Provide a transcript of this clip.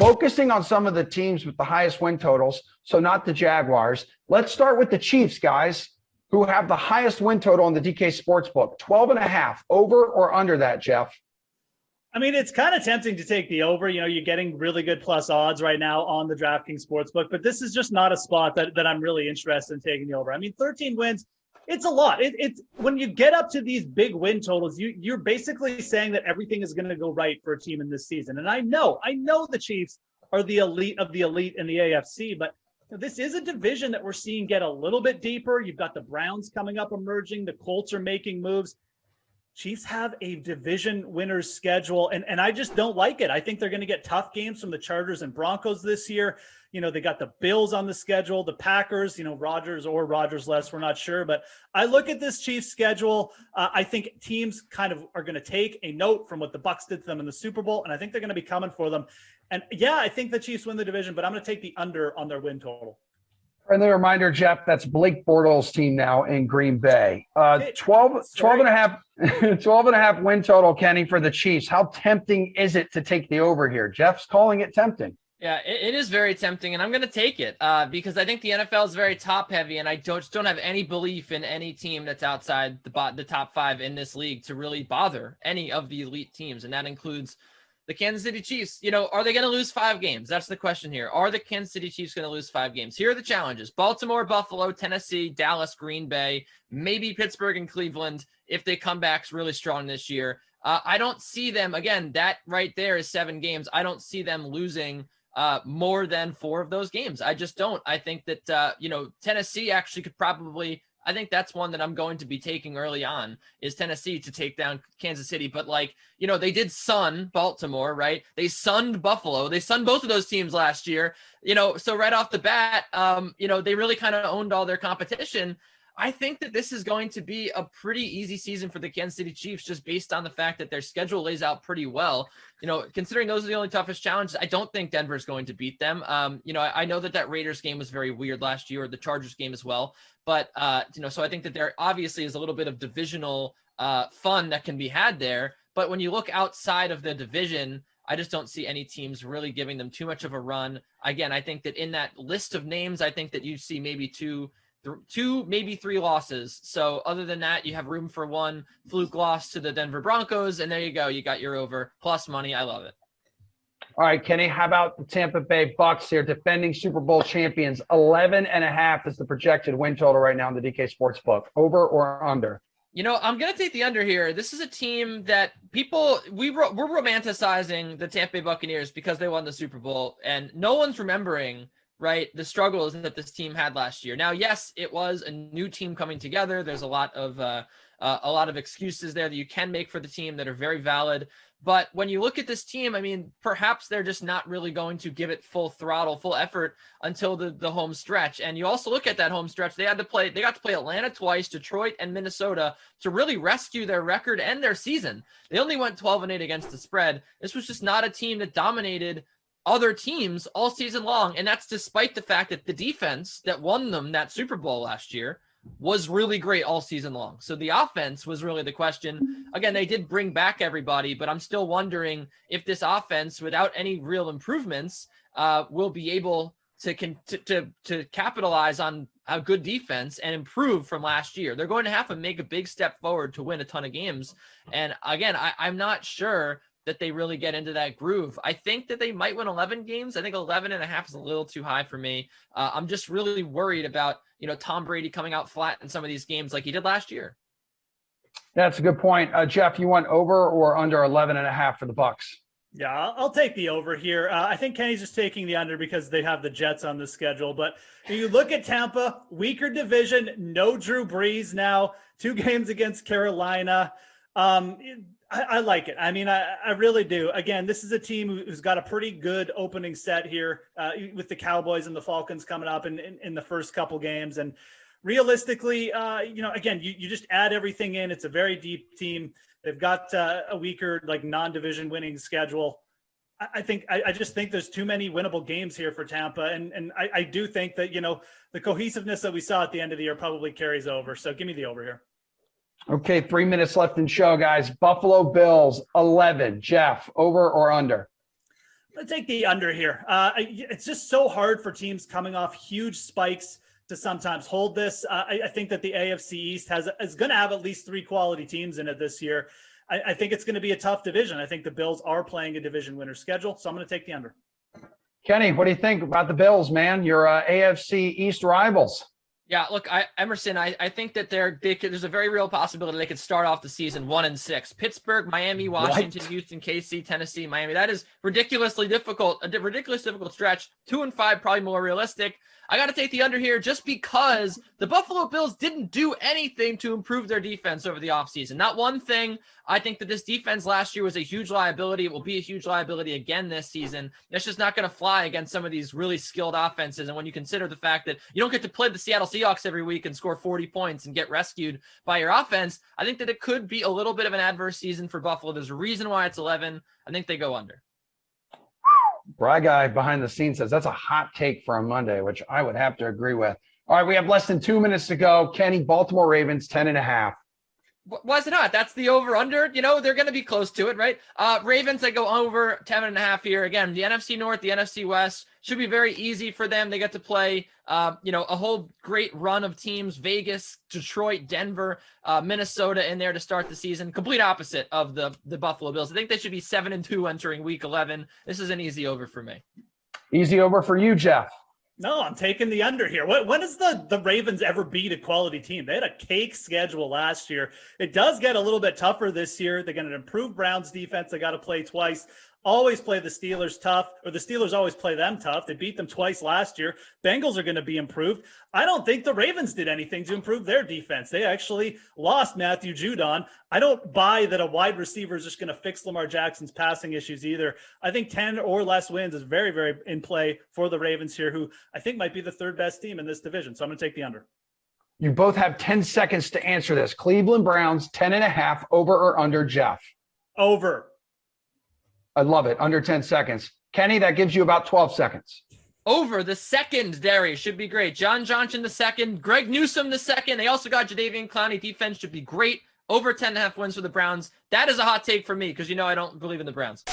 Focusing on some of the teams with the highest win totals, so not the Jaguars. Let's start with the Chiefs, guys, who have the highest win total in the DK Sportsbook, 12.5. Over or under that, Geoff? I mean, it's kind of tempting to take the over. You're getting really good plus odds right now on the DraftKings Sportsbook, but this is just not a spot that I'm really interested in taking the over. I mean, 13 wins, it's a lot. It's when you get up to these big win totals, you're basically saying that everything is going to go right for a team in this season. And I know the Chiefs are the elite of the elite in the AFC, but this is a division that we're seeing get a little bit deeper. You've got the Browns coming up emerging. The Colts are making moves. Chiefs have a division winners schedule, and I just don't like it. I think they're going to get tough games from the Chargers and Broncos this year. They got the Bills on the schedule, the Packers, Rodgers or Rodgers-less, we're not sure. But I look at this Chiefs schedule. I think teams kind of are going to take a note from what the Bucks did to them in the Super Bowl, and I think they're going to be coming for them. And, yeah, I think the Chiefs win the division, but I'm going to take the under on their win total. Friendly reminder, Geoff, that's Blake Bortles' team now in Green Bay. 12 and a half win total, Kenny, for the Chiefs. How tempting is it to take the over here? Jeff's calling it tempting. Yeah, it is very tempting, and I'm going to take it because I think the NFL is very top-heavy, and I just don't have any belief in any team that's outside the top five in this league to really bother any of the elite teams, and that includes the Kansas City Chiefs. Are they going to lose 5 games? That's the question here. Are the Kansas City Chiefs going to lose 5 games? Here are the challenges: Baltimore, Buffalo, Tennessee, Dallas, Green Bay, maybe Pittsburgh and Cleveland if they come back really strong this year. I don't see them, again, that right there is 7 games. I don't see them losing more than 4 of those games. I just don't. I think that, Tennessee actually could probably, I think that's one that I'm going to be taking early on, is Tennessee to take down Kansas City. But they did sun Baltimore, right? They sunned Buffalo. They sunned both of those teams last year, so right off the bat, they really kind of owned all their competition. I think that this is going to be a pretty easy season for the Kansas City Chiefs, just based on the fact that their schedule lays out pretty well. Considering those are the only toughest challenges, I don't think Denver's going to beat them. I know that Raiders game was very weird last year, or the Chargers game as well. But, so I think that there obviously is a little bit of divisional fun that can be had there. But when you look outside of the division, I just don't see any teams really giving them too much of a run. Again, I think that in that list of names, I think that you see maybe two, maybe 3 losses. So other than that, you have room for 1 fluke loss to the Denver Broncos, and there you go. You got your over plus money. I love it. All right, Kenny, how about the Tampa Bay Bucks here, defending Super Bowl champions? 11.5 is the projected win total right now in the DK Sportsbook. Over or under? I'm going to take the under here. This is a team that we're romanticizing the Tampa Bay Buccaneers because they won the Super Bowl, and no one's remembering, right, the struggles that this team had last year. Now, yes, it was a new team coming together. There's a lot of excuses there that you can make for the team that are very valid. But when you look at this team, I mean, perhaps they're just not really going to give it full throttle, full effort until the home stretch. And you also look at that home stretch. They got to play Atlanta twice, Detroit and Minnesota, to really rescue their record and their season. They only went 12-8 against the spread. This was just not a team that dominated other teams all season long. And that's despite the fact that the defense that won them that Super Bowl last year was really great all season long. So the offense was really the question. Again, they did bring back everybody, but I'm still wondering if this offense, without any real improvements, will be able to capitalize on a good defense and improve from last year. They're going to have to make a big step forward to win a ton of games. And again, I'm not sure that they really get into that groove. I think that they might win 11 games. I think 11.5 is a little too high for me. I'm just really worried about, Tom Brady coming out flat in some of these games like he did last year. That's a good point. Geoff, you want over or under 11.5 for the Bucks? Yeah, I'll take the over here. I think Kenny's just taking the under because they have the Jets on the schedule. But you look at Tampa, weaker division, no Drew Brees now, 2 games against Carolina. I like it. I mean, I really do. Again, this is a team who's got a pretty good opening set here with the Cowboys and the Falcons coming up in the first couple games. And realistically, again, you just add everything in. It's a very deep team. They've got a weaker, non-division winning schedule. I just think there's too many winnable games here for Tampa. And I do think that, the cohesiveness that we saw at the end of the year probably carries over. So give me the over here. Okay, 3 minutes left in show, guys. Buffalo Bills, 11. Geoff, over or under? Let's take the under here. It's just so hard for teams coming off huge spikes to sometimes hold this. I think that the AFC East is going to have at least 3 quality teams in it this year. I think it's going to be a tough division. I think the Bills are playing a division winner schedule, so I'm going to take the under. Kenny, what do you think about the Bills, man? Your AFC East rivals. Yeah, look, Emerson, I think that there's a very real possibility they could start off the season 1-6. Pittsburgh, Miami, Washington, Houston, KC, Tennessee, Miami. That is ridiculously difficult, a ridiculously difficult stretch. 2-5, probably more realistic. I got to take the under here just because the Buffalo Bills didn't do anything to improve their defense over the offseason. Not one thing. I think that this defense last year was a huge liability. It will be a huge liability again this season. It's just not going to fly against some of these really skilled offenses. And when you consider the fact that you don't get to play the Seattle Seahawks every week and score 40 points and get rescued by your offense, I think that it could be a little bit of an adverse season for Buffalo. There's a reason why it's 11. I think they go under. Brad guy behind the scenes says that's a hot take for a Monday, which I would have to agree with. All right, we have less than 2 minutes to go. Kenny, Baltimore Ravens, 10.5. Why is it not? That's the over-under. You know, they're going to be close to it, right? Ravens, they go over 10.5 here. Again, the NFC North, the NFC West should be very easy for them. They get to play, a whole great run of teams, Vegas, Detroit, Denver, Minnesota in there to start the season. Complete opposite of the Buffalo Bills. I think they should be 7-2 entering week 11. This is an easy over for me. Easy over for you, Geoff. No, I'm taking the under here. When has the Ravens ever beat a quality team? They had a cake schedule last year. It does get a little bit tougher this year. They're going to improve Browns defense. They got to play twice. Always play the Steelers tough, or the Steelers always play them tough. They beat them twice last year. Bengals are going to be improved. I don't think the Ravens did anything to improve their defense. They actually lost Matthew Judon. I don't buy that a wide receiver is just going to fix Lamar Jackson's passing issues either. I think 10 or less wins is very, very in play for the Ravens here, who I think might be the third best team in this division. So I'm going to take the under. You both have 10 seconds to answer this. Cleveland Browns, 10.5, over or under, Geoff? Over. I love it. Under 10 seconds. Kenny, that gives you about 12 seconds. Over the secondary should be great. John Johnson the second, Greg Newsome the second. They also got Jadeveon Clowney. Defense should be great. Over 10.5 wins for the Browns. That is a hot take for me because I don't believe in the Browns.